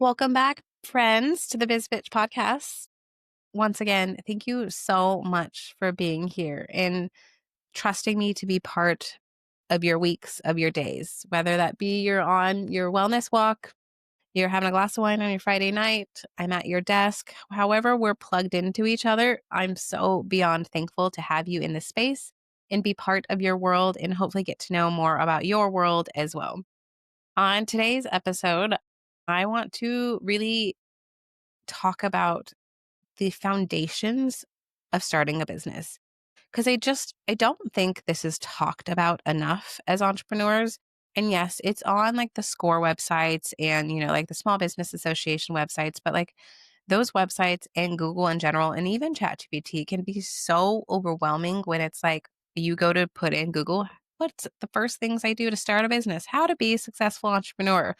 Welcome back, friends, to the Biz Bitch Podcast. Once again, thank you so much for being here and trusting me to be part of your weeks, of your days, whether that be you're on your wellness walk, you're having a glass of wine on your Friday night, I'm at your desk, however, we're plugged into each other. I'm so beyond thankful to have you in this space and be part of your world and hopefully get to know more about your world as well. On today's episode, I want to really talk about the foundations of starting a business. Because I don't think this is talked about enough as entrepreneurs. And yes, it's on like the SCORE websites and, like the Small Business Association websites, but like those websites and Google in general, and even ChatGPT can be so overwhelming when it's like you go to put in Google, what's the first things I do to start a business? How to be a successful entrepreneur?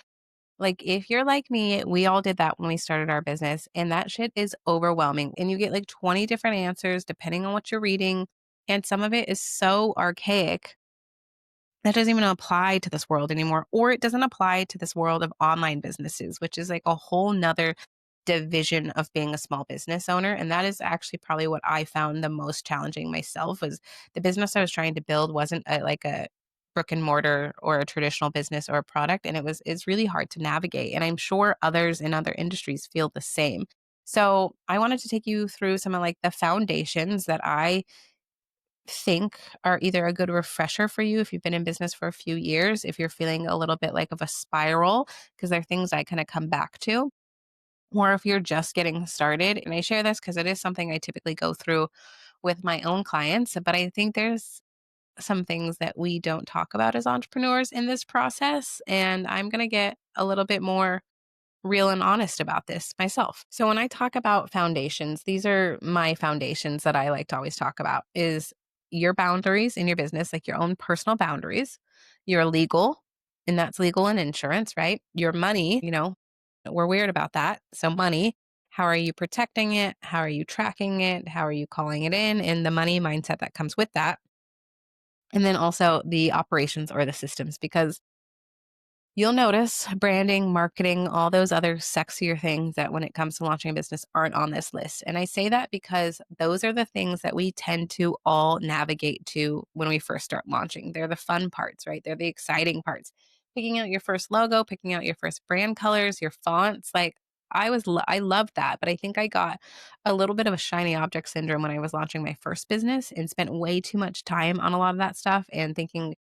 Like, if you're like me, we all did that when we started our business, and that shit is overwhelming. And you get like 20 different answers depending on what you're reading. And some of it is so archaic that doesn't even apply to this world anymore, or it doesn't apply to this world of online businesses, which is like a whole nother division of being a small business owner. And that is actually probably what I found the most challenging myself was the business I was trying to build wasn't like a brick and mortar or a traditional business or a product. And it's really hard to navigate. And I'm sure others in other industries feel the same. So I wanted to take you through some of like the foundations that I think are either a good refresher for you if you've been in business for a few years, if you're feeling a little bit like of a spiral, because they're things I kind of come back to, or if you're just getting started. And I share this because it is something I typically go through with my own clients. But I think there's some things that we don't talk about as entrepreneurs in this process. And I'm going to get a little bit more real and honest about this myself. So when I talk about foundations, these are my foundations that I like to always talk about is your boundaries in your business, like your own personal boundaries, your legal, and that's legal and insurance, right? Your money, we're weird about that. So money, how are you protecting it? How are you tracking it? How are you calling it in? And the money mindset that comes with that. And then also the operations or the systems, because you'll notice branding, marketing, all those other sexier things that when it comes to launching a business aren't on this list. And I say that because those are the things that we tend to all navigate to when we first start launching. They're the fun parts, right? They're the exciting parts. Picking out your first logo, picking out your first brand colors, your fonts, like I loved that, but I think I got a little bit of a shiny object syndrome when I was launching my first business and spent way too much time on a lot of that stuff and thinking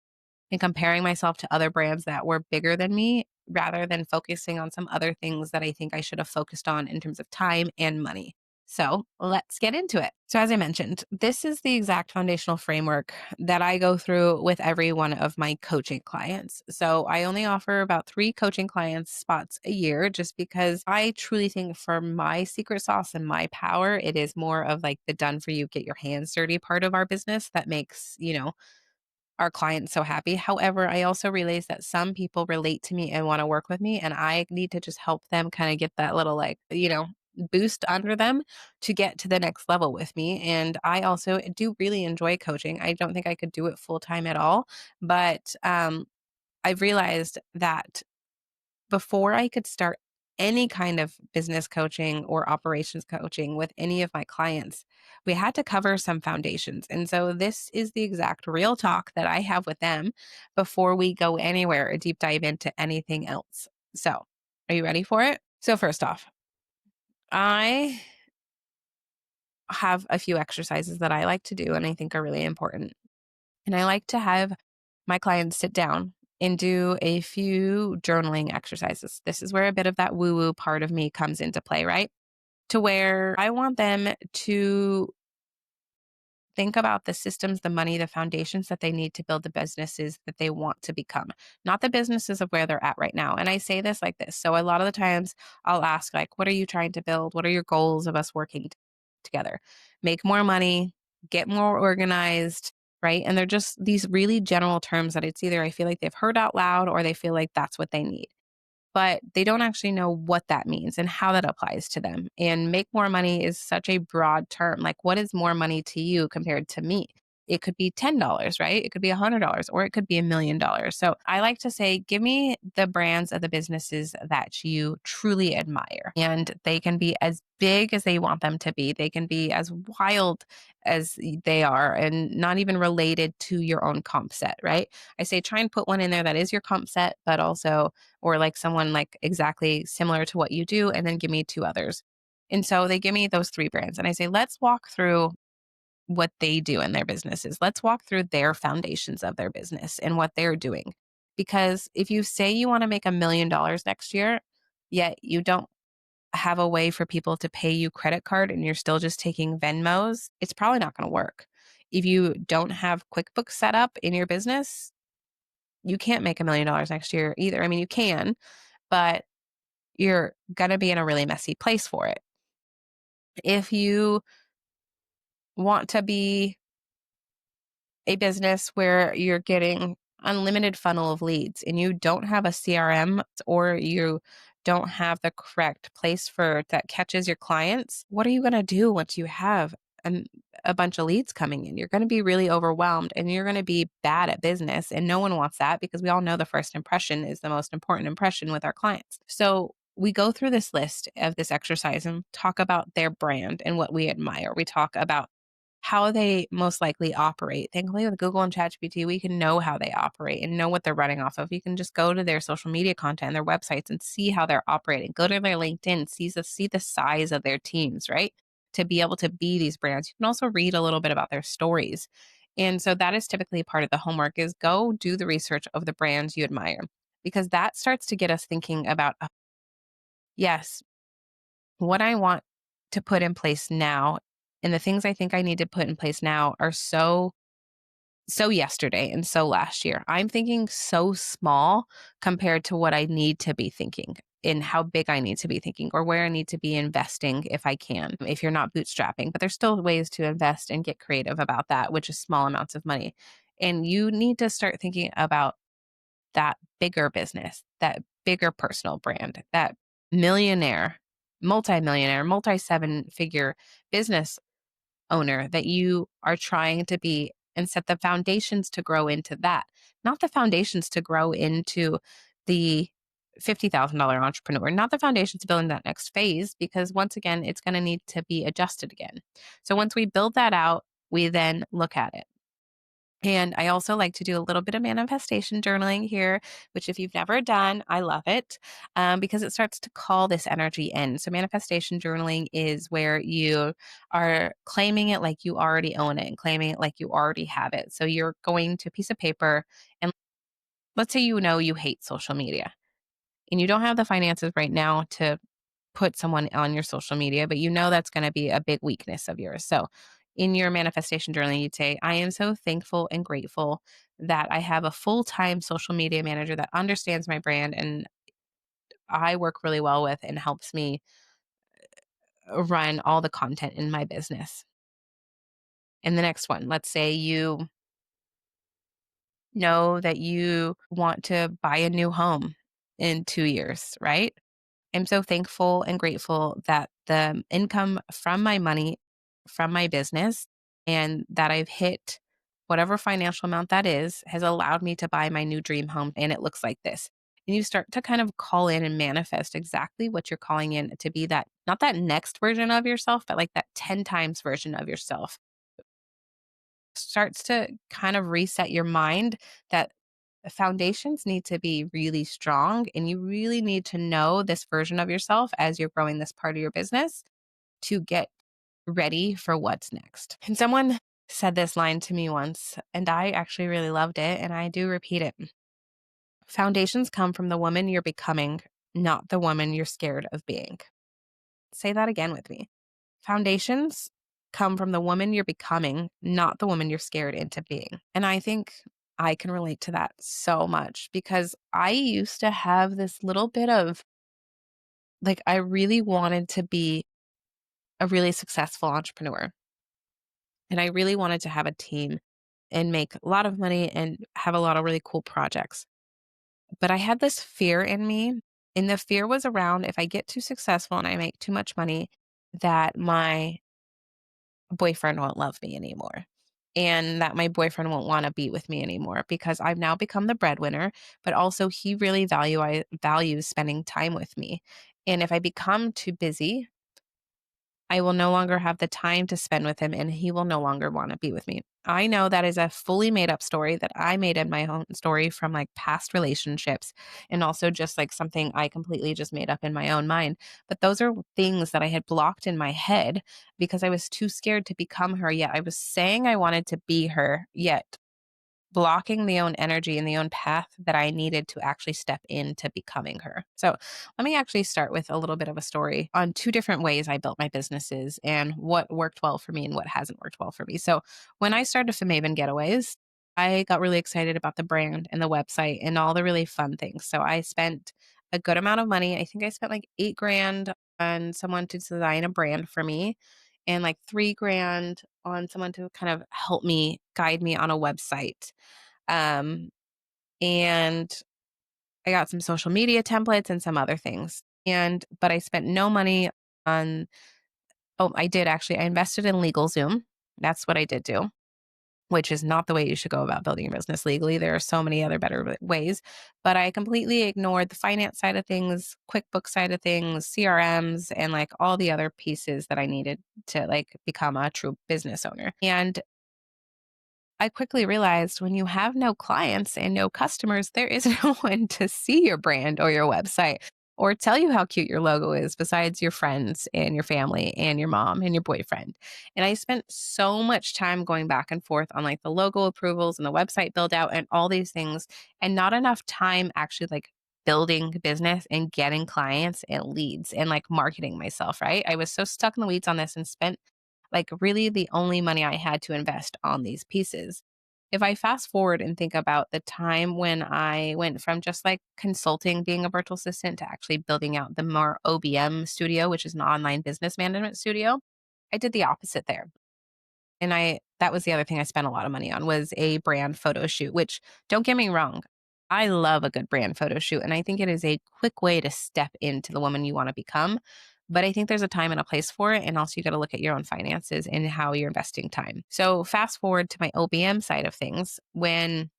and comparing myself to other brands that were bigger than me rather than focusing on some other things that I think I should have focused on in terms of time and money. So let's get into it. So, as I mentioned, this is the exact foundational framework that I go through with every one of my coaching clients. So, I only offer about 3 coaching clients spots a year just because I truly think for my secret sauce and my power, it is more of like the done for you, get your hands dirty part of our business that makes, our clients so happy. However, I also realize that some people relate to me and want to work with me, and I need to just help them kind of get that little, like, boost under them to get to the next level with me. And I also do really enjoy coaching. I don't think I could do it full time at all, but I've realized that before I could start any kind of business coaching or operations coaching with any of my clients, we had to cover some foundations. And so this is the exact real talk that I have with them before we go anywhere or deep dive into anything else. So, are you ready for it? So, first off, I have a few exercises that I like to do and I think are really important. And I like to have my clients sit down and do a few journaling exercises. This is where a bit of that woo woo part of me comes into play, right? To where I want them to think about the systems, the money, the foundations that they need to build the businesses that they want to become, not the businesses of where they're at right now. And I say this like this. So a lot of the times I'll ask, like, what are you trying to build? What are your goals of us working together? Make more money, get more organized, right? And they're just these really general terms that it's either I feel like they've heard out loud or they feel like that's what they need, but they don't actually know what that means and how that applies to them. And make more money is such a broad term. Like, what is more money to you compared to me? it could be $10, right? It could be $100, or it could be $1,000,000. So I like to say, give me the brands of the businesses that you truly admire. And they can be as big as they want them to be. They can be as wild as they are and not even related to your own comp set, right? I say try and put one in there that is your comp set, but also, or like someone like exactly similar to what you do, and then give me two others. And so they give me those three brands. And I say, let's walk through what they do in their businesses. Let's walk through their foundations of their business and what they're doing. Because if you say you want to make $1,000,000 next year, yet you don't have a way for people to pay you credit card and you're still just taking Venmos, it's probably not going to work. If you don't have QuickBooks set up in your business, you can't make $1,000,000 next year either. I mean, you can, but you're going to be in a really messy place for it. If you want to be a business where you're getting unlimited funnel of leads and you don't have a CRM, or you don't have the correct place for that catches your clients, what are you going to do once you have a bunch of leads coming in? You're going to be really overwhelmed and you're going to be bad at business. And no one wants that, because we all know the first impression is the most important impression with our clients. So we go through this list of this exercise and talk about their brand and what we admire. We talk about how they most likely operate. Thankfully, with Google and ChatGPT, we can know how they operate and know what they're running off of. You can just go to their social media content, their websites, and see how they're operating. Go to their LinkedIn, see the size of their teams, right? To be able to be these brands. You can also read a little bit about their stories. And so that is typically part of the homework, is go do the research of the brands you admire, because that starts to get us thinking about, yes, what I want to put in place now, and the things I think I need to put in place now are so yesterday and so last year. I'm thinking so small compared to what I need to be thinking, and how big I need to be thinking, or where I need to be investing if I can, if you're not bootstrapping. But there's still ways to invest and get creative about that, which is small amounts of money. And you need to start thinking about that bigger business, that bigger personal brand, that millionaire, multimillionaire, multi seven figure business owner that you are trying to be, and set the foundations to grow into that, not the foundations to grow into the $50,000 entrepreneur, not the foundations to building that next phase, because once again, it's going to need to be adjusted again. So once we build that out, we then look at it. And I also like to do a little bit of manifestation journaling here, which if you've never done, I love it, because it starts to call this energy in. So manifestation journaling is where you are claiming it like you already own it and claiming it like you already have it. So you're going to a piece of paper, and let's say you know you hate social media and you don't have the finances right now to put someone on your social media, but you know that's going to be a big weakness of yours. So in your manifestation journaling, you'd say, I am so thankful and grateful that I have a full-time social media manager that understands my brand and I work really well with, and helps me run all the content in my business. And the next one, let's say you know that you want to buy a new home in 2 years, right? I'm so thankful and grateful that the income from my money, from my business, and that I've hit whatever financial amount that is, has allowed me to buy my new dream home. And it looks like this. And you start to kind of call in and manifest exactly what you're calling in to be, that, not that next version of yourself, but like that 10 times version of yourself. Starts to kind of reset your mind that foundations need to be really strong, and you really need to know this version of yourself as you're growing this part of your business to get ready for what's next. And someone said this line to me once, and I actually really loved it, and I do repeat it. Foundations come from the woman you're becoming, not the woman you're scared of being. Say that again with me. Foundations come from the woman you're becoming, not the woman you're scared into being. And I think I can relate to that so much, because I used to have this little bit of like, I really wanted to be a really successful entrepreneur. And I really wanted to have a team and make a lot of money and have a lot of really cool projects. But I had this fear in me. And the fear was around, if I get too successful and I make too much money, that my boyfriend won't love me anymore. and that my boyfriend won't want to be with me anymore because I've now become the breadwinner, but also he really values spending time with me. And if I become too busy, I will no longer have the time to spend with him and he will no longer want to be with me. I know that is a fully made up story that I made in my own story from like past relationships and also just like something I completely just made up in my own mind. But those are things that I had blocked in my head because I was too scared to become her. Yet I was saying I wanted to be her, yet blocking the own energy and the own path that I needed to actually step into becoming her. So, let me actually start with a little bit of a story on two different ways I built my businesses and what worked well for me and what hasn't worked well for me. So, when I started Famaven Getaways, I got really excited about the brand and the website and all the really fun things. So, I spent a good amount of money. I think I spent like 8 grand on someone to design a brand for me and like 3 grand on someone to kind of help me guide me on a website. Um, and I got some social media templates and some other things. But I spent no money on, oh, I did actually. I invested in LegalZoom. That's what I did do, which is not the way you should go about building a business legally. There are so many other better ways. But I completely ignored the finance side of things, QuickBooks side of things, CRMs, and like all the other pieces that I needed to like become a true business owner. And I quickly realized when you have no clients and no customers, there is no one to see your brand or your website or tell you how cute your logo is besides your friends and your family and your mom and your boyfriend. And I spent so much time going back and forth on like the logo approvals and the website build out and all these things, and not enough time actually like building business and getting clients and leads and like marketing myself, right? I was so stuck in the weeds on this and spent like really the only money I had to invest on these pieces. If I fast forward and think about the time when I went from just like consulting, being a virtual assistant, to actually building out the more OBM studio, which is an online business management studio, I did the opposite there. And that was the other thing I spent a lot of money on was a brand photo shoot, which don't get me wrong, I love a good brand photo shoot. And I think it is a quick way to step into the woman you want to become. But I think there's a time and a place for it. And also you got to look at your own finances and how you're investing time. So fast forward to my OBM side of things. When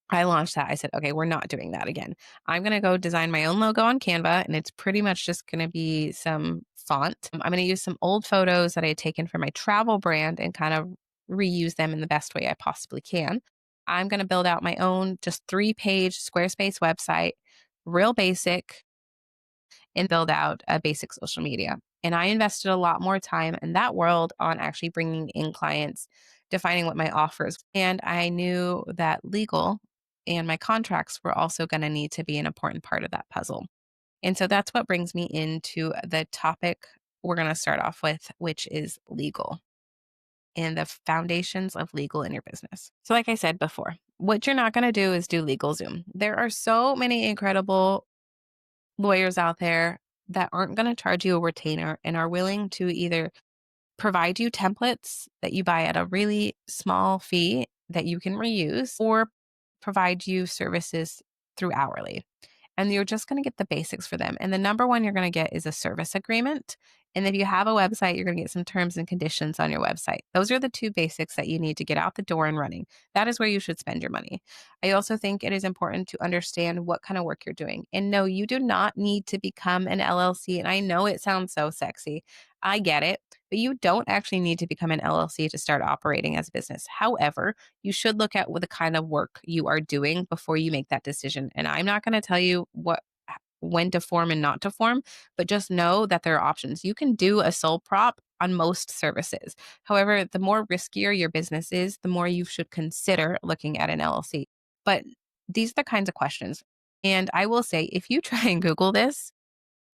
I launched that, I said, okay, we're not doing that again. I'm going to go design my own logo on Canva, and it's pretty much just going to be some font. I'm going to use some old photos that I had taken from my travel brand and kind of reuse them in the best way I possibly can. I'm going to build out my own just 3-page Squarespace website, real basic, and build out a basic social media. And I invested a lot more time in that world on actually bringing in clients, defining what my offers. And I knew that legal and my contracts were also going to need to be an important part of that puzzle. And so that's what brings me into the topic we're going to start off with, which is legal and the foundations of legal in your business. So, like I said before, what you're not going to do is do LegalZoom. There are so many incredible lawyers out there that aren't going to charge you a retainer and are willing to either provide you templates that you buy at a really small fee that you can reuse or provide you services through hourly. And you're just going to get the basics for them. And the number one you're going to get is a service agreement. And if you have a website, you're going to get some terms and conditions on your website. Those are the two basics that you need to get out the door and running. That is where you should spend your money. I also think it is important to understand what kind of work you're doing. And no, you do not need to become an LLC. And I know it sounds so sexy. I get it, but you don't actually need to become an LLC to start operating as a business. However, you should look at what the kind of work you are doing before you make that decision. And I'm not going to tell you when to form and not to form, but just know that there are options. You can do a sole prop on most services. However, the more riskier your business is, the more you should consider looking at an LLC. But these are the kinds of questions. And I will say, if you try and Google this,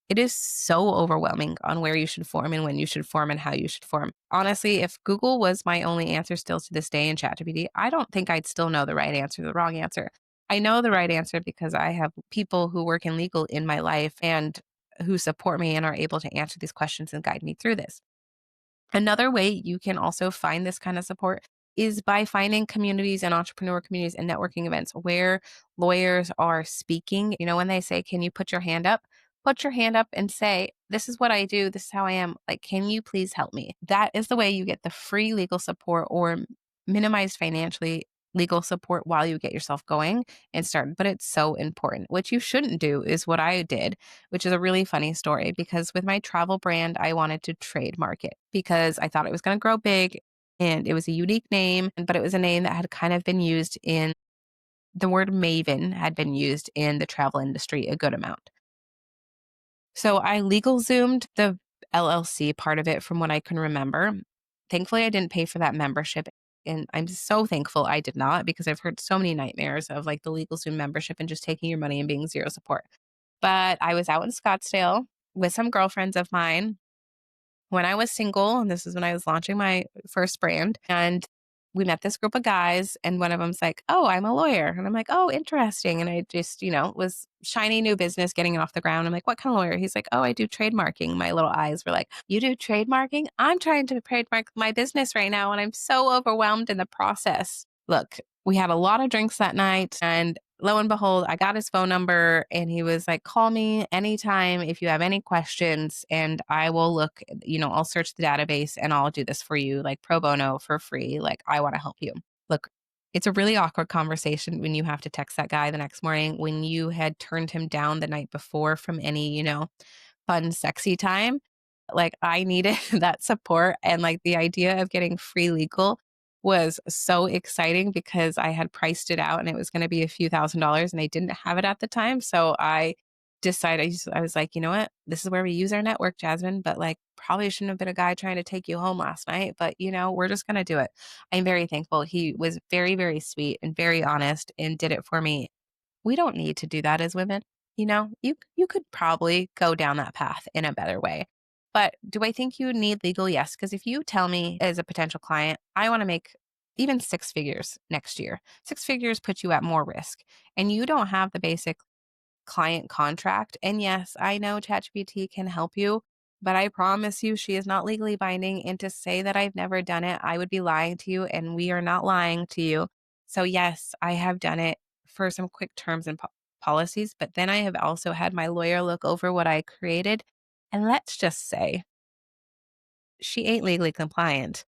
it is so overwhelming on where you should form and when you should form and how you should form. Honestly, if Google was my only answer still to this day in ChatGPT, I don't think I'd still know the right answer, the wrong answer. I know the right answer because I have people who work in legal in my life and who support me and are able to answer these questions and guide me through this. Another way you can also find this kind of support is by finding communities and entrepreneur communities and networking events where lawyers are speaking. You know, when they say, can you put your hand up? Put your hand up and say, this is what I do. This is how I am. Like, can you please help me? That is the way you get the free legal support or minimize financially legal support while you get yourself going and started. But it's so important. What you shouldn't do is what I did, which is a really funny story because with my travel brand, I wanted to trademark it because I thought it was going to grow big and it was a unique name, but it was a name that had kind of been used in the word maven had been used in the travel industry a good amount. So I legal zoomed the LLC part of it from what I can remember. Thankfully, I didn't pay for that membership. And I'm so thankful I did not because I've heard so many nightmares of like the LegalZoom membership and just taking your money and being zero support. But I was out in Scottsdale with some girlfriends of mine when I was single, and this is when I was launching my first brand, and we met this group of guys, and one of them's like, "Oh, I'm a lawyer." And I'm like, "Oh, interesting." And I just, was shiny new business getting it off the ground. I'm like, "What kind of lawyer?" He's like, "Oh, I do trademarking." My little eyes were like, "You do trademarking?" I'm trying to trademark my business right now, and I'm so overwhelmed in the process. Look, we had a lot of drinks that night, and lo and behold, I got his phone number and he was like, "Call me anytime if you have any questions and I will look, I'll search the database and I'll do this for you, like pro bono for free. Like, I want to help you." Look, it's a really awkward conversation when you have to text that guy the next morning when you had turned him down the night before from any, fun, sexy time. Like, I needed that support. And like the idea of getting free legal was so exciting because I had priced it out and it was going to be a few $1,000s and I didn't have it at the time. So I decided, I was like, you know what? This is where we use our network, Jazmin, but like probably shouldn't have been a guy trying to take you home last night. But, we're just going to do it. I'm very thankful. He was very, very sweet and very honest and did it for me. We don't need to do that as women. You could probably go down that path in a better way. But do I think you need legal? Yes. Because if you tell me as a potential client, I want to make even six figures next year, six figures puts you at more risk. And you don't have the basic client contract. And yes, I know ChatGPT can help you, but I promise you she is not legally binding. And to say that I've never done it, I would be lying to you, and we are not lying to you. So, yes, I have done it for some quick terms and policies, but then I have also had my lawyer look over what I created. And let's just say she ain't legally compliant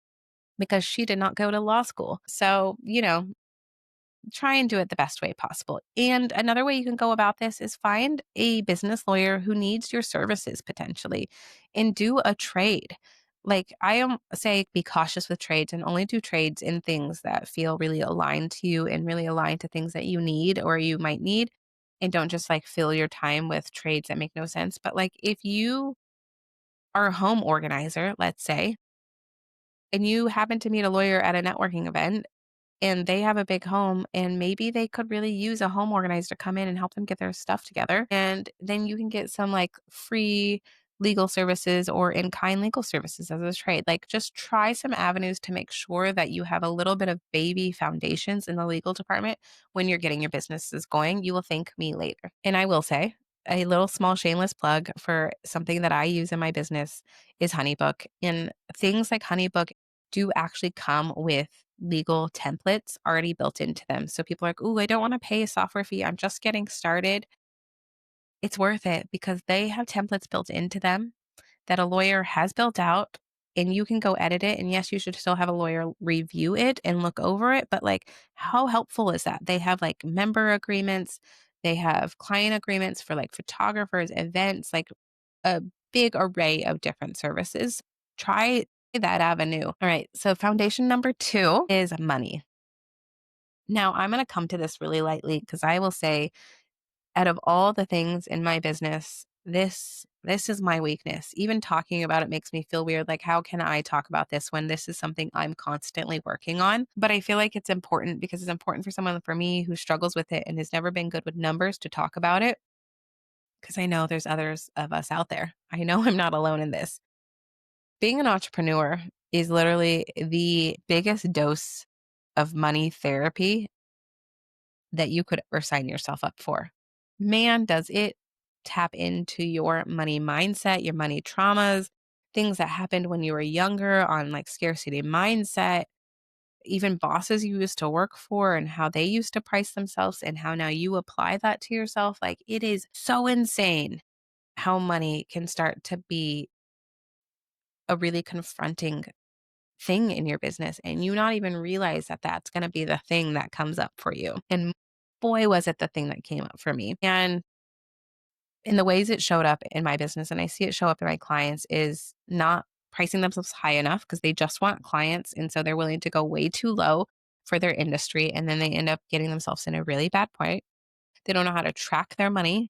because she did not go to law school. So, try and do it the best way possible. And another way you can go about this is find a business lawyer who needs your services potentially and do a trade. Like I am say be cautious with trades and only do trades in things that feel really aligned to you and really aligned to things that you need or you might need. And don't just like fill your time with trades that make no sense. But like if you are a home organizer, let's say, and you happen to meet a lawyer at a networking event and they have a big home and maybe they could really use a home organizer to come in and help them get their stuff together. And then you can get some like free legal services or in kind legal services as a trade. Like just try some avenues to make sure that you have a little bit of baby foundations in the legal department when you're getting your businesses going. You will thank me later. And I will say, a little small shameless plug for something that I use in my business is HoneyBook. And things like HoneyBook do actually come with legal templates already built into them. So people are like, "Ooh, I don't want to pay a software fee. I'm just getting started." It's worth it because they have templates built into them that a lawyer has built out and you can go edit it. And yes, you should still have a lawyer review it and look over it. But like, how helpful is that? They have like member agreements, they have client agreements for like photographers, events, like a big array of different services. Try that avenue. All right. So, foundation number 2 is money. Now, I'm going to come to this really lightly because I will say, out of all the things in my business, this is my weakness. Even talking about it makes me feel weird. Like, how can I talk about this when this is something I'm constantly working on? But I feel like it's important because it's important for someone for me who struggles with it and has never been good with numbers to talk about it. Because I know there's others of us out there. I know I'm not alone in this. Being an entrepreneur is literally the biggest dose of money therapy that you could ever sign yourself up for. Man, does it tap into your money mindset, your money traumas, things that happened when you were younger on like scarcity mindset, even bosses you used to work for and how they used to price themselves and how now you apply that to yourself. Like it is so insane how money can start to be a really confronting thing in your business and you not even realize that that's going to be the thing that comes up for you. And boy, was it the thing that came up for me. And in the ways it showed up in my business, and I see it show up in my clients, is not pricing themselves high enough because they just want clients. And so they're willing to go way too low for their industry. And then they end up getting themselves in a really bad point. They don't know how to track their money.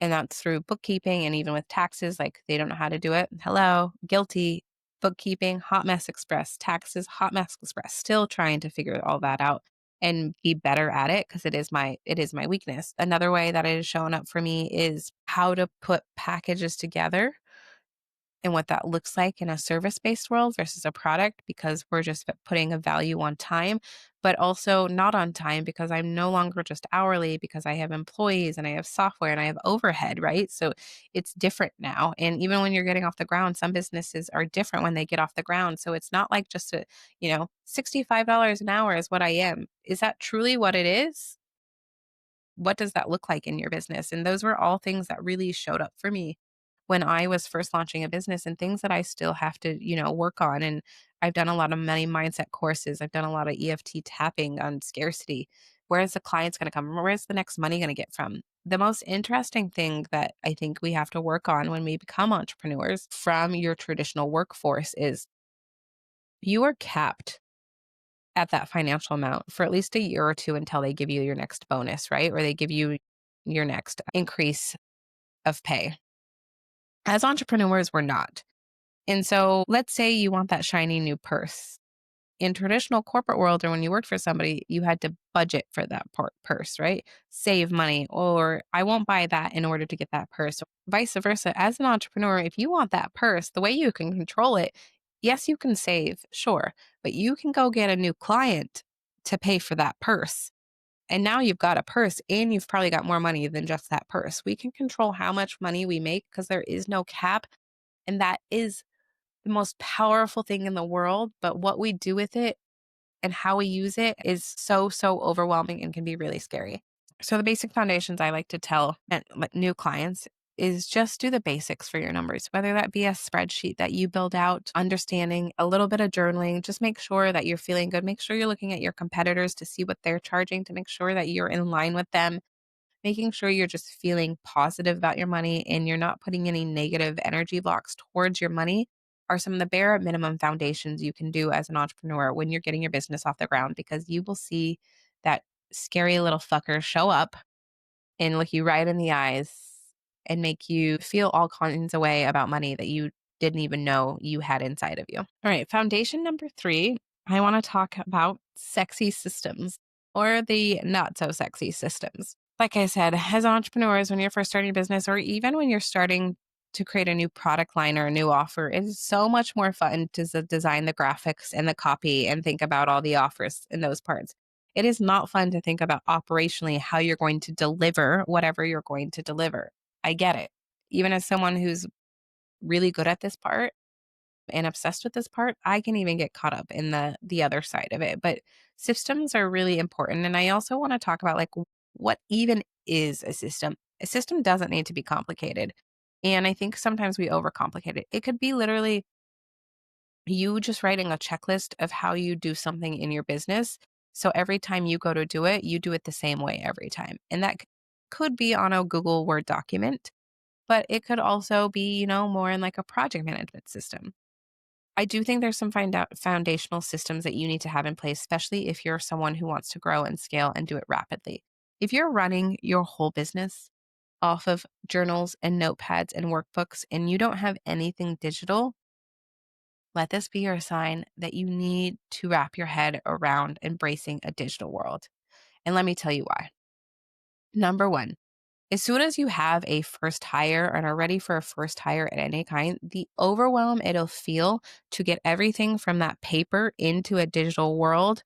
And that's through bookkeeping and even with taxes, like they don't know how to do it. Hello, guilty. Bookkeeping, hot mess express, taxes, hot mess express, still trying to figure all that out and be better at it because it is my weakness. Another way that it has shown up for me is how to put packages together and what that looks like in a service-based world versus a product, because we're just putting a value on time, but also not on time because I'm no longer just hourly because I have employees and I have software and I have overhead, right? So it's different now. And even when you're getting off the ground, some businesses are different when they get off the ground. So it's not like just $65 an hour is what I am. Is that truly what it is? What does that look like in your business? And those were all things that really showed up for me when I was first launching a business, and things that I still have to, work on. And I've done a lot of money mindset courses. I've done a lot of EFT tapping on scarcity. Where's the clients going to come from? Where's the next money going to get from? The most interesting thing that I think we have to work on when we become entrepreneurs from your traditional workforce is you are capped at that financial amount for at least a year or two until they give you your next bonus, right? Or they give you your next increase of pay. As entrepreneurs, we're not. And so let's say you want that shiny new purse. In traditional corporate world, or when you worked for somebody, you had to budget for that purse, right? Save money, or I won't buy that in order to get that purse. Vice versa. As an entrepreneur, if you want that purse, the way you can control it, yes, you can save, sure, but you can go get a new client to pay for that purse. And now you've got a purse and you've probably got more money than just that purse. We can control how much money we make because there is no cap. And that is the most powerful thing in the world. But what we do with it and how we use it is so, so overwhelming and can be really scary. So the basic foundations I like to tell new clients is just do the basics for your numbers, whether that be a spreadsheet that you build out, understanding, a little bit of journaling. Just make sure that you're feeling good. Make sure you're looking at your competitors to see what they're charging, to make sure that you're in line with them, making sure you're just feeling positive about your money and you're not putting any negative energy blocks towards your money are some of the bare minimum foundations you can do as an entrepreneur when you're getting your business off the ground, because you will see that scary little fucker show up and look you right in the eyes and make you feel all kinds of way about money that you didn't even know you had inside of you. All right, foundation number 3, I want to talk about sexy systems, or the not so sexy systems. Like I said, as entrepreneurs, when you're first starting a business, or even when you're starting to create a new product line or a new offer, it's so much more fun to design the graphics and the copy and think about all the offers and those parts. It is not fun to think about operationally how you're going to deliver whatever you're going to deliver. I get it. Even as someone who's really good at this part and obsessed with this part, I can even get caught up in the other side of it. But systems are really important. And I also want to talk about like what even is a system. A system doesn't need to be complicated. And I think sometimes we overcomplicate it. It could be literally you just writing a checklist of how you do something in your business. So every time you go to do it, you do it the same way every time. And that could be on a Google Word document, but it could also be, more in like a project management system. I do think there's some foundational systems that you need to have in place, especially if you're someone who wants to grow and scale and do it rapidly. If you're running your whole business off of journals and notepads and workbooks and you don't have anything digital, let this be your sign that you need to wrap your head around embracing a digital world. And let me tell you why. Number 1, as soon as you have a first hire and are ready for a first hire at any kind, the overwhelm it'll feel to get everything from that paper into a digital world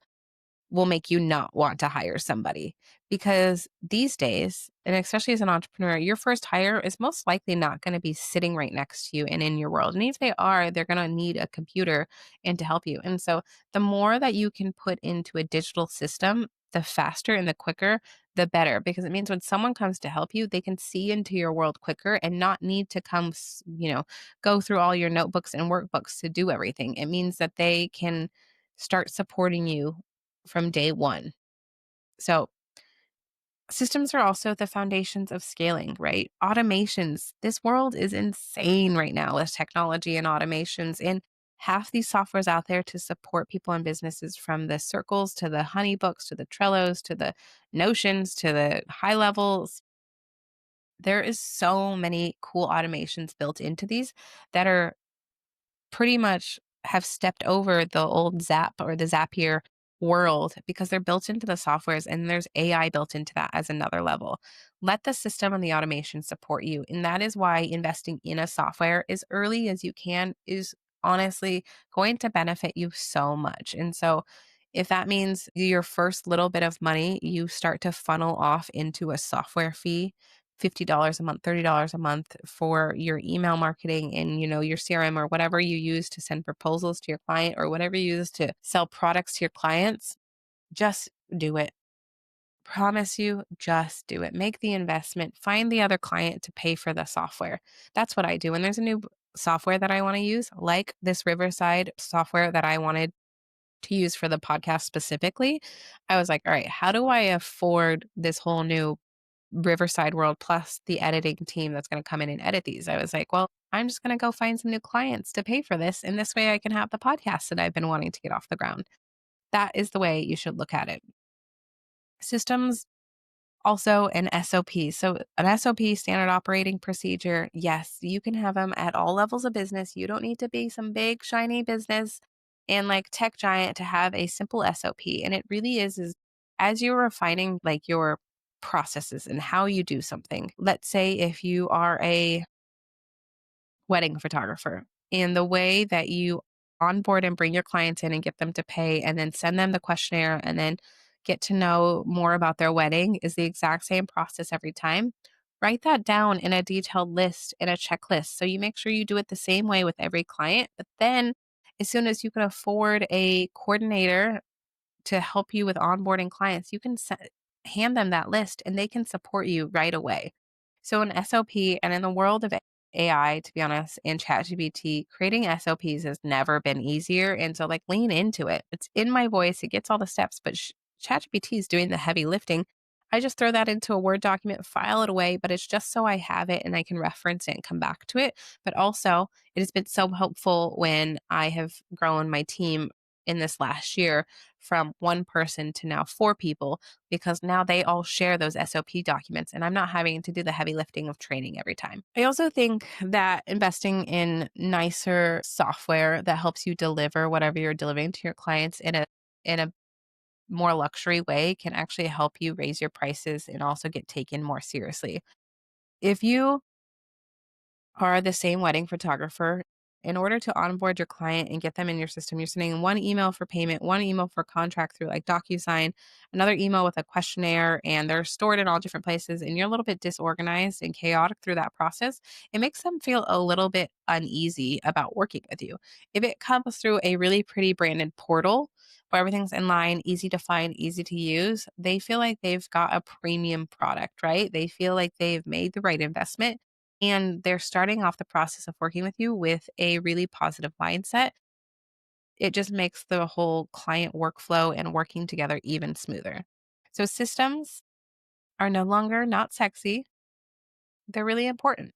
will make you not want to hire somebody. Because these days, and especially as an entrepreneur, your first hire is most likely not going to be sitting right next to you and in your world. And if they are, they're going to need a computer and to help you. And so the more that you can put into a digital system, the faster and the quicker the better, because it means when someone comes to help you, they can see into your world quicker and not need to come, go through all your notebooks and workbooks to do everything. It means that they can start supporting you from day one. So, systems are also the foundations of scaling, right? Automations. This world is insane right now with technology and automations. And half these softwares out there to support people and businesses, from the circles to the honeybooks to the Trellos to the Notions to the high levels. There is so many cool automations built into these that are pretty much have stepped over the old Zap or the Zapier world, because they're built into the softwares, and there's AI built into that as another level. Let the system and the automation support you. And that is why investing in a software as early as you can is honestly going to benefit you so much. And so, if that means your first little bit of money, you start to funnel off into a software fee, $50 a month, $30 a month for your email marketing and, your CRM or whatever you use to send proposals to your client or whatever you use to sell products to your clients, just do it. Promise you, just do it. Make the investment, find the other client to pay for the software. That's what I do. When there's a new software that I want to use, like this Riverside software that I wanted to use for the podcast specifically, I was like, all right, how do I afford this whole new Riverside world plus the editing team that's going to come in and edit these? I was like, well, I'm just going to go find some new clients to pay for this. And this way I can have the podcast that I've been wanting to get off the ground. That is the way you should look at it. Systems, also an SOP. So an SOP, standard operating procedure. Yes, you can have them at all levels of business. You don't need to be some big shiny business and like tech giant to have a simple SOP. And it really is as you're refining like your processes and how you do something. Let's say if you are a wedding photographer, and the way that you onboard and bring your clients in and get them to pay and then send them the questionnaire and then get to know more about their wedding is the exact same process every time. Write that down in a detailed list, in a checklist. So you make sure you do it the same way with every client. But then, as soon as you can afford a coordinator to help you with onboarding clients, you can hand them that list and they can support you right away. So, an SOP, and in the world of AI, to be honest, and ChatGPT, creating SOPs has never been easier. And so, like, lean into it. It's in my voice, it gets all the steps, but ChatGPT is doing the heavy lifting. I just throw that into a Word document, file it away, but it's just so I have it and I can reference it and come back to it. But also, it has been so helpful when I have grown my team in this last year from one person to now 4 people, because now they all share those SOP documents and I'm not having to do the heavy lifting of training every time. I also think that investing in nicer software that helps you deliver whatever you're delivering to your clients in a more luxury way can actually help you raise your prices and also get taken more seriously. If you are the same wedding photographer, in order to onboard your client and get them in your system, you're sending one email for payment, one email for contract through like DocuSign, another email with a questionnaire, and they're stored in all different places, and you're a little bit disorganized and chaotic through that process. It makes them feel a little bit uneasy about working with you. If it comes through a really pretty branded portal where everything's in line, easy to find, easy to use, they feel like they've got a premium product, right? They feel like they've made the right investment and they're starting off the process of working with you with a really positive mindset. It just makes the whole client workflow and working together even smoother. So systems are no longer not sexy. They're really important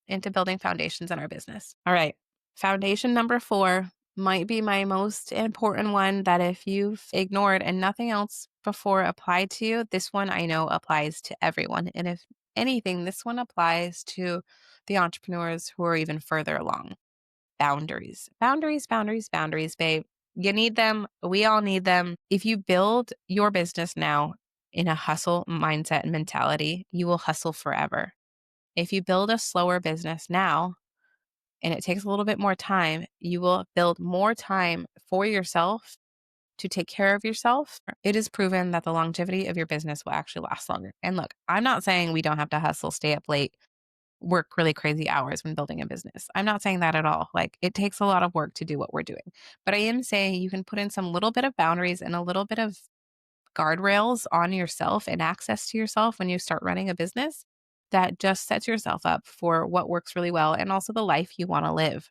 into building foundations in our business. All right. Foundation number 4 might be my most important one, that if you've ignored and nothing else before applied to you, this one I know applies to everyone. And if anything, this one applies to the entrepreneurs who are even further along. Boundaries, boundaries, boundaries, boundaries, babe. You need them. We all need them. If you build your business now in a hustle mindset and mentality, you will hustle forever. If you build a slower business now, and it takes a little bit more time, you will build more time for yourself to take care of yourself. It is proven that the longevity of your business will actually last longer. And look, I'm not saying we don't have to hustle, stay up late, work really crazy hours when building a business. I'm not saying that at all. Like, it takes a lot of work to do what we're doing. But I am saying you can put in some little bit of boundaries and a little bit of guardrails on yourself and access to yourself when you start running a business that just sets yourself up for what works really well and also the life you want to live.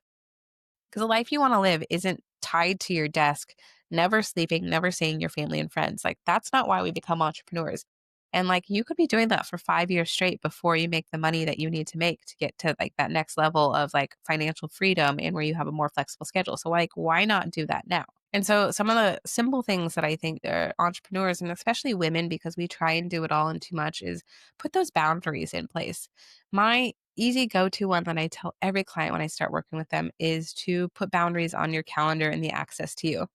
Because the life you want to live isn't tied to your desk, never sleeping, never seeing your family and friends. Like, that's not why we become entrepreneurs. And like, you could be doing that for 5 years straight before you make the money that you need to make to get to like that next level of like financial freedom and where you have a more flexible schedule. So, like, why not do that now? And so, some of the simple things that I think entrepreneurs and especially women, because we try and do it all and too much, is put those boundaries in place. My easy go to one that I tell every client when I start working with them is to put boundaries on your calendar and the access to you.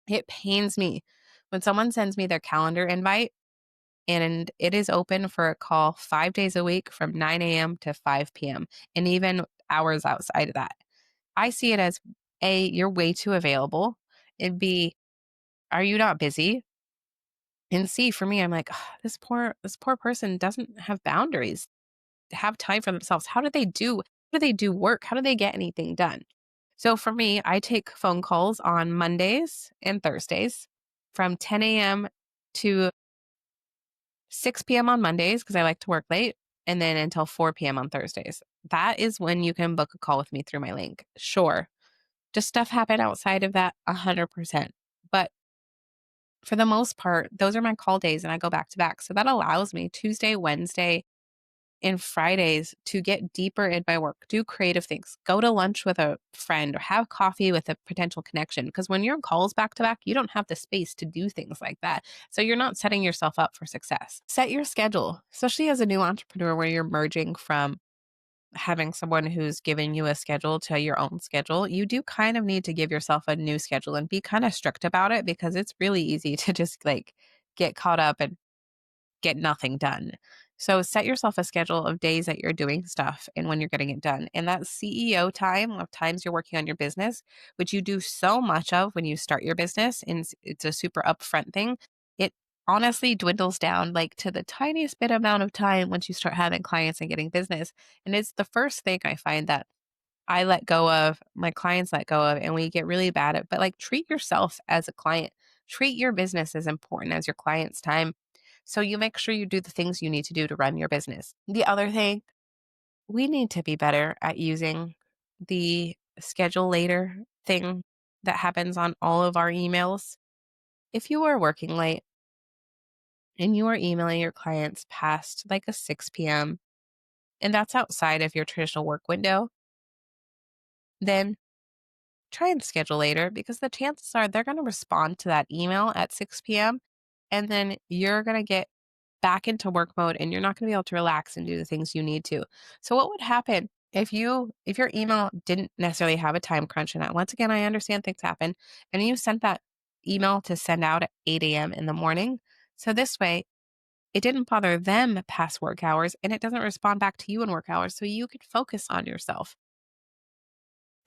It pains me when someone sends me their calendar invite and it is open for a call 5 days a week from 9 a.m. to 5 p.m. and even hours outside of that. I see it as A, you're way too available, and B, are you not busy? And C, for me, I'm like, "Ugh, this poor person doesn't have boundaries, have time for themselves. How do they do work? How do they get anything done?" So for me, I take phone calls on Mondays and Thursdays from 10 a.m. to 6 p.m. on Mondays because I like to work late, and then until 4 p.m. on Thursdays. That is when you can book a call with me through my link. Sure. Does stuff happen outside of that? 100%. But for the most part, those are my call days and I go back to back. So that allows me Tuesday, Wednesday, and Fridays to get deeper in my work, do creative things, go to lunch with a friend or have coffee with a potential connection. Because when you're on calls back to back, you don't have the space to do things like that. So you're not setting yourself up for success. Set your schedule, especially as a new entrepreneur where you're merging from having someone who's giving you a schedule to your own schedule. You do kind of need to give yourself a new schedule and be kind of strict about it because it's really easy to just like get caught up and get nothing done. So set yourself a schedule of days that you're doing stuff and when you're getting it done. And that CEO time of times you're working on your business, which you do so much of when you start your business, and it's a super upfront thing. It honestly dwindles down like to the tiniest bit amount of time once you start having clients and getting business. And it's the first thing I find that I let go of, my clients let go of, and we get really bad at. But like, treat yourself as a client, treat your business as important as your client's time. So you make sure you do the things you need to do to run your business. The other thing, we need to be better at using the schedule later thing that happens on all of our emails. If you are working late and you are emailing your clients past like a 6 p.m., and that's outside of your traditional work window, then try and schedule later because the chances are they're going to respond to that email at 6 p.m. and then you're going to get back into work mode and you're not going to be able to relax and do the things you need to. So what would happen if your email didn't necessarily have a time crunch in it? Once again, I understand things happen and you sent that email to send out at 8 a.m. in the morning. So this way, it didn't bother them past work hours and it doesn't respond back to you in work hours. So you could focus on yourself.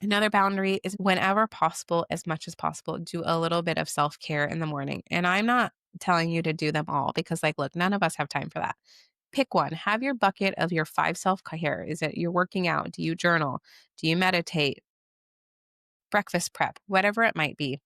Another boundary is whenever possible, as much as possible, do a little bit of self care in the morning. And I'm not telling you to do them all because, like, look, none of us have time for that. Pick one. Have your bucket of your 5 self care. Is it you're working out? Do you journal? Do you meditate? Breakfast prep? Whatever it might be,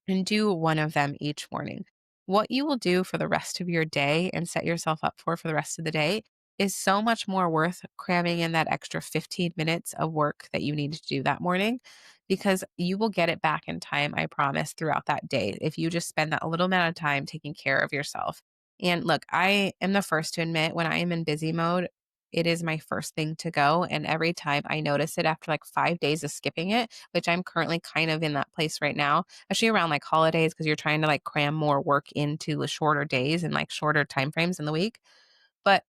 and do one of them each morning. What you will do for the rest of your day and set yourself up for the rest of the day is so much more worth cramming in that extra 15 minutes of work that you need to do that morning because you will get it back in time, I promise, throughout that day if you just spend that little amount of time taking care of yourself. And look, I am the first to admit when I am in busy mode, it is my first thing to go. And every time I notice it after like 5 days of skipping it, which I'm currently kind of in that place right now, especially around like holidays, because you're trying to like cram more work into the shorter days and like shorter time frames in the week. But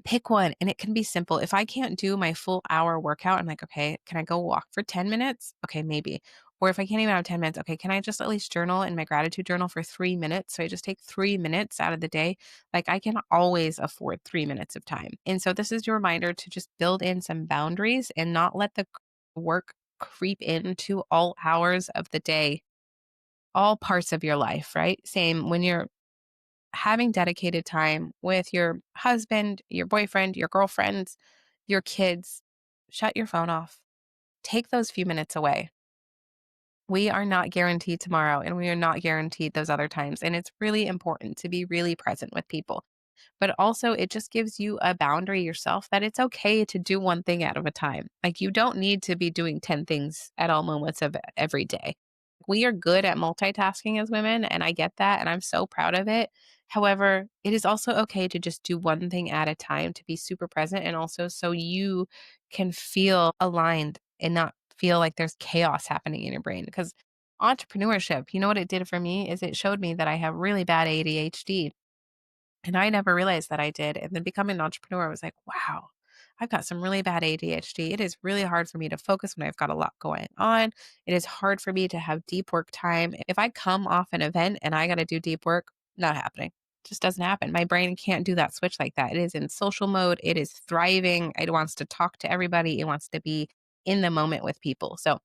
pick one and it can be simple. If I can't do my full hour workout, I'm like, okay, can I go walk for 10 minutes? Okay, maybe. Or if I can't even have 10 minutes, okay, can I just at least journal in my gratitude journal for 3 minutes? So I just take 3 minutes out of the day. Like I can always afford 3 minutes of time. And so this is your reminder to just build in some boundaries and not let the work creep into all hours of the day, all parts of your life, right? Same when you're having dedicated time with your husband, your boyfriend, your girlfriends, your kids, shut your phone off. Take those few minutes away. We are not guaranteed tomorrow and we are not guaranteed those other times. And it's really important to be really present with people. But also, it just gives you a boundary yourself that it's okay to do one thing out of a time. Like, you don't need to be doing 10 things at all moments of every day. We are good at multitasking as women, and I get that, and I'm so proud of it. However, it is also okay to just do one thing at a time, to be super present, and also so you can feel aligned and not feel like there's chaos happening in your brain. Because entrepreneurship, you know what it did for me is it showed me that I have really bad ADHD, and I never realized that I did. And then becoming an entrepreneur, I was like, wow, I've got some really bad ADHD. It is really hard for me to focus when I've got a lot going on. It is hard for me to have deep work time. If I come off an event and I got to do deep work, not happening. Just doesn't happen. My brain can't do that switch like that. It is in social mode. It is thriving. It wants to talk to everybody. It wants to be in the moment with people. So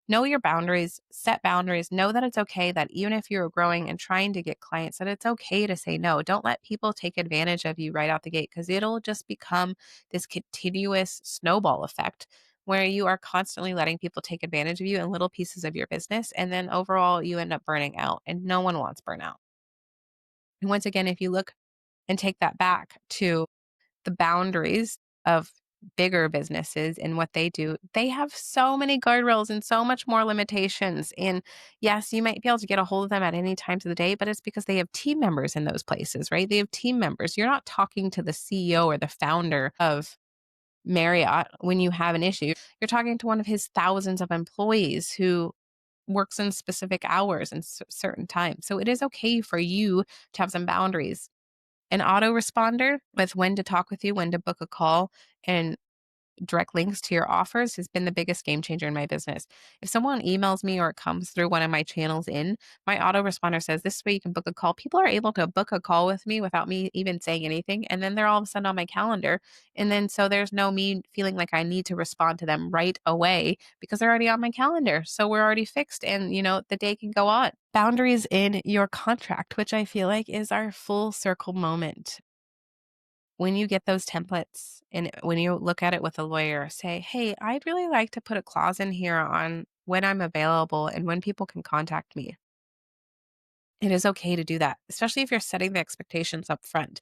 know your boundaries, set boundaries, know that it's okay that even if you're growing and trying to get clients, that it's okay to say no. Don't let people take advantage of you right out the gate because it'll just become this continuous snowball effect where you are constantly letting people take advantage of you in little pieces of your business. And then overall, you end up burning out, and no one wants burnout. And once again, if you look and take that back to the boundaries of bigger businesses and what they do, they have so many guardrails and so much more limitations. And yes, you might be able to get a hold of them at any times of the day, but it's because they have team members in those places, right? They have team members. You're not talking to the CEO or the founder of Marriott when you have an issue. You're talking to one of his thousands of employees who works in specific hours and certain times. So it is okay for you to have some boundaries. An autoresponder with when to talk with you, when to book a call, and direct links to your offers has been the biggest game changer in my business. If someone emails me or it comes through one of my channels my autoresponder says, this way you can book a call. People are able to book a call with me without me even saying anything. And then they're all of a sudden on my calendar. And then so there's no me feeling like I need to respond to them right away because they're already on my calendar. So we're already fixed and, the day can go on. Boundaries in your contract, which I feel like is our full circle moment. When you get those templates and when you look at it with a lawyer, say, hey, I'd really like to put a clause in here on when I'm available and when people can contact me. It is okay to do that, especially if you're setting the expectations up front.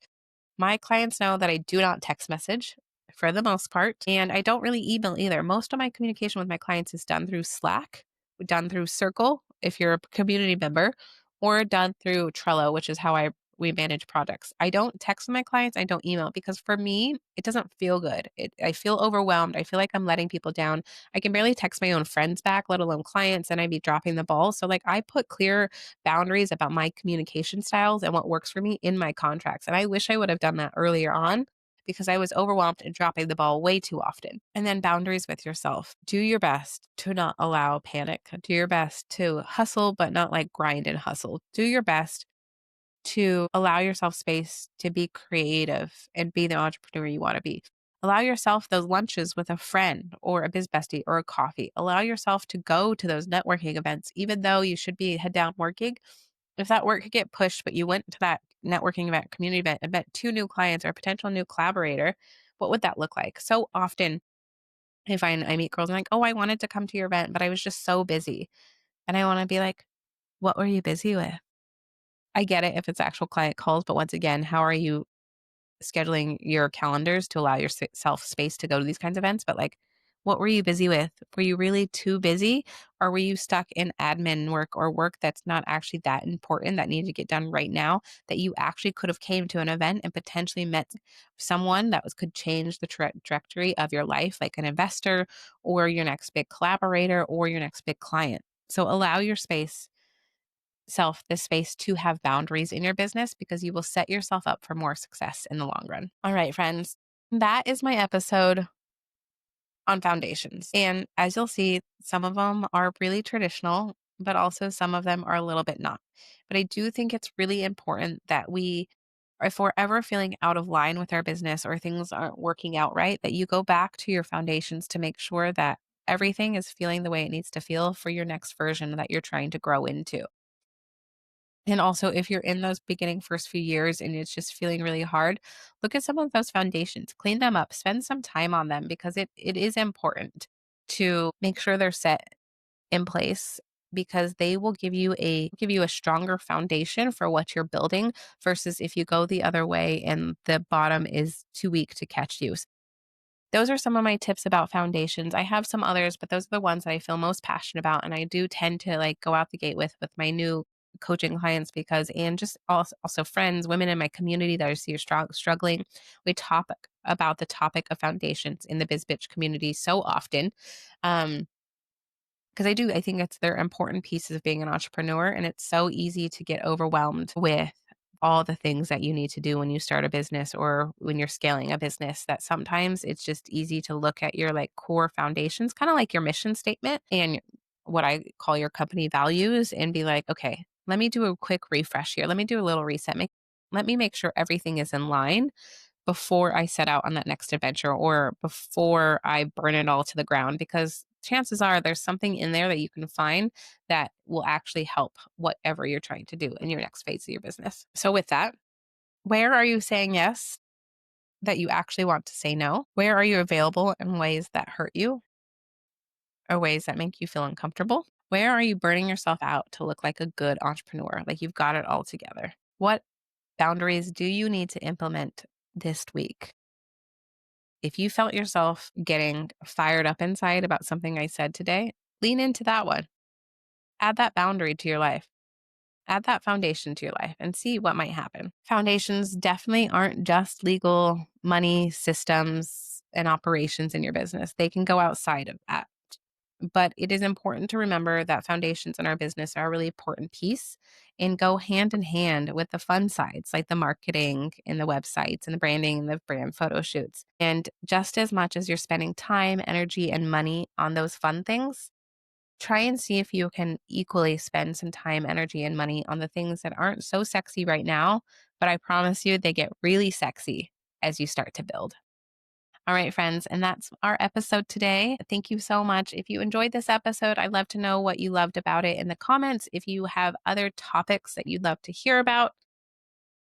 My clients know that I do not text message for the most part, and I don't really email either. Most of my communication with my clients is done through Slack, done through Circle, if you're a community member, or done through Trello, which is how we manage projects. I don't text my clients. I don't email because for me, it doesn't feel good. I feel overwhelmed. I feel like I'm letting people down. I can barely text my own friends back, let alone clients, and I'd be dropping the ball. So like I put clear boundaries about my communication styles and what works for me in my contracts. And I wish I would have done that earlier on because I was overwhelmed and dropping the ball way too often. And then boundaries with yourself. Do your best to not allow panic. Do your best to hustle, but not like grind and hustle. Do your best to allow yourself space to be creative and be the entrepreneur you want to be. Allow yourself those lunches with a friend or a biz bestie or a coffee. Allow yourself to go to those networking events, even though you should be head down working. If that work could get pushed, but you went to that networking event, community event, and met two new clients or a potential new collaborator, what would that look like? So often I meet girls and like, oh, I wanted to come to your event, but I was just so busy. And I want to be like, what were you busy with? I get it if it's actual client calls, but once again, how are you scheduling your calendars to allow yourself space to go to these kinds of events? But like, what were you busy with? Were you really too busy or were you stuck in admin work or work that's not actually that important that needed to get done right now that you actually could have came to an event and potentially met someone that could change the trajectory of your life, like an investor or your next big collaborator or your next big client. So allow your the space to have boundaries in your business because you will set yourself up for more success in the long run. All right, friends, that is my episode on foundations. And as you'll see, some of them are really traditional, but also some of them are a little bit not. But I do think it's really important that if we're ever feeling out of line with our business or things aren't working out right, that you go back to your foundations to make sure that everything is feeling the way it needs to feel for your next version that you're trying to grow into. And also, if you're in those beginning first few years and it's just feeling really hard, look at some of those foundations, clean them up, spend some time on them because it is important to make sure they're set in place because they will give you a stronger foundation for what you're building versus if you go the other way and the bottom is too weak to catch you. Those are some of my tips about foundations. I have some others, but those are the ones that I feel most passionate about. And I do tend to like go out the gate with my new coaching clients because, and just also friends, women in my community that I see are struggling. We talk about the topic of foundations in the Biz Bitch community so often. Because I think they're important pieces of being an entrepreneur. And it's so easy to get overwhelmed with all the things that you need to do when you start a business or when you're scaling a business, that sometimes it's just easy to look at your like core foundations, kind of like your mission statement and what I call your company values, and be like, okay, let me do a quick refresh here. Let me do a little reset. Let me make sure everything is in line before I set out on that next adventure or before I burn it all to the ground, because chances are there's something in there that you can find that will actually help whatever you're trying to do in your next phase of your business. So, with that, where are you saying yes that you actually want to say no? Where are you available in ways that hurt you or ways that make you feel uncomfortable? Where are you burning yourself out to look like a good entrepreneur, like you've got it all together? What boundaries do you need to implement this week? If you felt yourself getting fired up inside about something I said today, lean into that one. Add that boundary to your life. Add that foundation to your life and see what might happen. Foundations definitely aren't just legal, money, systems, and operations in your business. They can go outside of that. But it is important to remember that foundations in our business are a really important piece and go hand in hand with the fun sides, like the marketing and the websites and the branding and the brand photo shoots. And just as much as you're spending time, energy, and money on those fun things, try and see if you can equally spend some time, energy, and money on the things that aren't so sexy right now, but I promise you they get really sexy as you start to build. All right, friends, and that's our episode today. Thank you so much. If you enjoyed this episode, I'd love to know what you loved about it in the comments. If you have other topics that you'd love to hear about,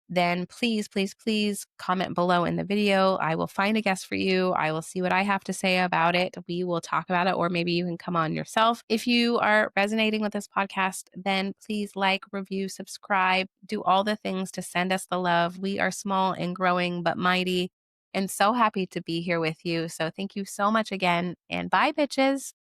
then please, please, please comment below in the video. I will find a guest for you. I will see what I have to say about it. We will talk about it, or maybe you can come on yourself. If you are resonating with this podcast, then please like, review, subscribe, do all the things to send us the love. We are small and growing, but mighty, and so happy to be here with you. So thank you so much again, and bye, bitches.